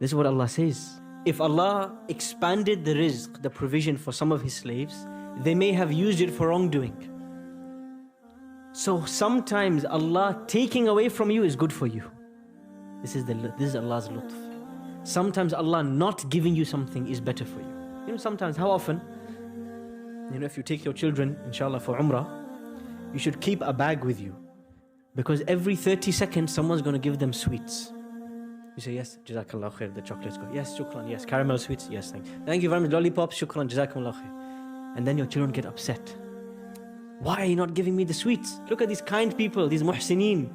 This is what Allah says. If Allah expanded the rizq, the provision for some of His slaves, they may have used it for wrongdoing. So sometimes Allah taking away from you is good for you. This is Allah's lutf. Sometimes Allah not giving you something is better for you. Sometimes, how often, if you take your children, inshallah, for Umrah, you should keep a bag with you. Because every 30 seconds, someone's going to give them sweets. You say, yes, Jazakallah khair, the chocolates go. Yes, shukran, yes, caramel sweets, yes, thank you very much, lollipops, shukran, Jazakallah khair. And then your children get upset. Why are you not giving me the sweets? Look at these kind people, these muhsineen,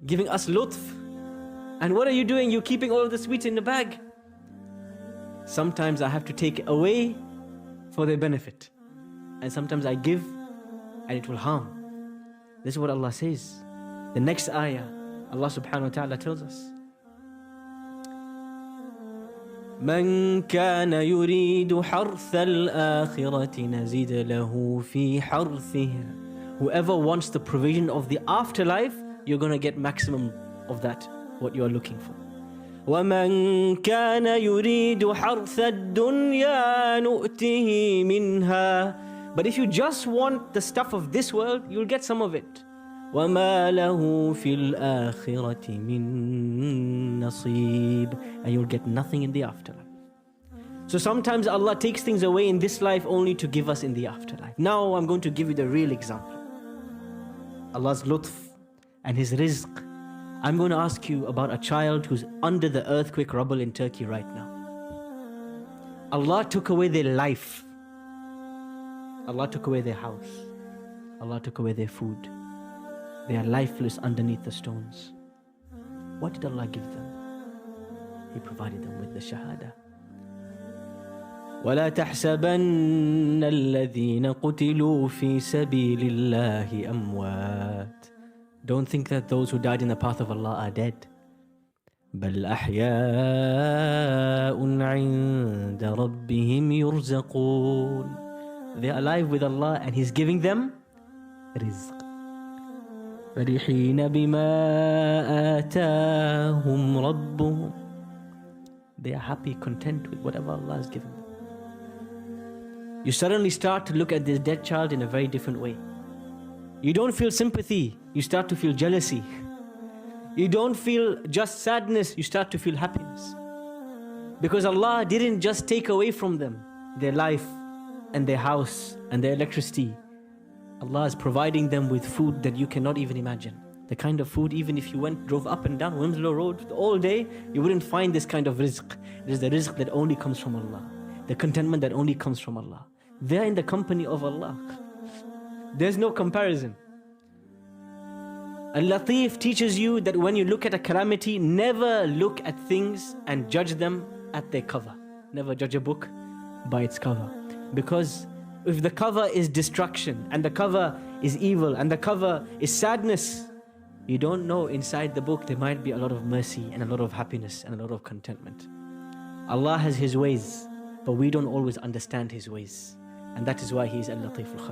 giving us lutf. And what are you doing? You're keeping all of the sweets in the bag. Sometimes I have to take away for their benefit. And sometimes I give and it will harm. This is what Allah says. The next ayah, Allah subhanahu wa ta'ala tells us, من كان يريد حرث الآخرة نزيد له في حرثه. Whoever wants the provision of the afterlife, you're going to get maximum of that, what you are looking for. ومن كان يريد حرث الدنيا نؤته منها. But if you just want the stuff of this world, you'll get some of it. وما له في الآخرة من نصيب. And you'll get nothing in the afterlife. So sometimes Allah takes things away in this life only to give us in the afterlife. Now I'm going to give you the real example. Allah's lutf and His rizq. I'm going to ask you about a child who's under the earthquake rubble in Turkey right now. Allah took away their life. Allah took away their house. Allah took away their food. They are lifeless underneath the stones. What did Allah give them? He provided them with the shahada. وَلَا تَحْسَبَنَّ الَّذِينَ قُتِلُوا فِي سَبِيلِ اللَّهِ أَمْوَاتٍ. Don't think that those who died in the path of Allah are dead. بَلْ أَحْيَاءٌ عِنْدَ رَبِّهِمْ يُرْزَقُونَ. They are alive with Allah and He's giving them rizq. فَرِحِينَ بِمَا آتَاهُمْ رَبُّهُمْ. They are happy, content with whatever Allah has given them. You suddenly start to look at this dead child in a very different way. You don't feel sympathy, you start to feel jealousy. You don't feel just sadness, you start to feel happiness. Because Allah didn't just take away from them their life and their house and their electricity. Allah is providing them with food that you cannot even imagine. The kind of food, even if you drove up and down Winslow Road all day, you wouldn't find this kind of rizq. It is the rizq that only comes from Allah. The contentment that only comes from Allah. They're in the company of Allah. There's no comparison. Al-Latif teaches you that when you look at a calamity, never look at things and judge them at their cover. Never judge a book by its cover. Because if the cover is destruction, and the cover is evil, and the cover is sadness, you don't know inside the book there might be a lot of mercy and a lot of happiness and a lot of contentment. Allah has His ways, but we don't always understand His ways. And that is why He is Al-Latif al-Khabir.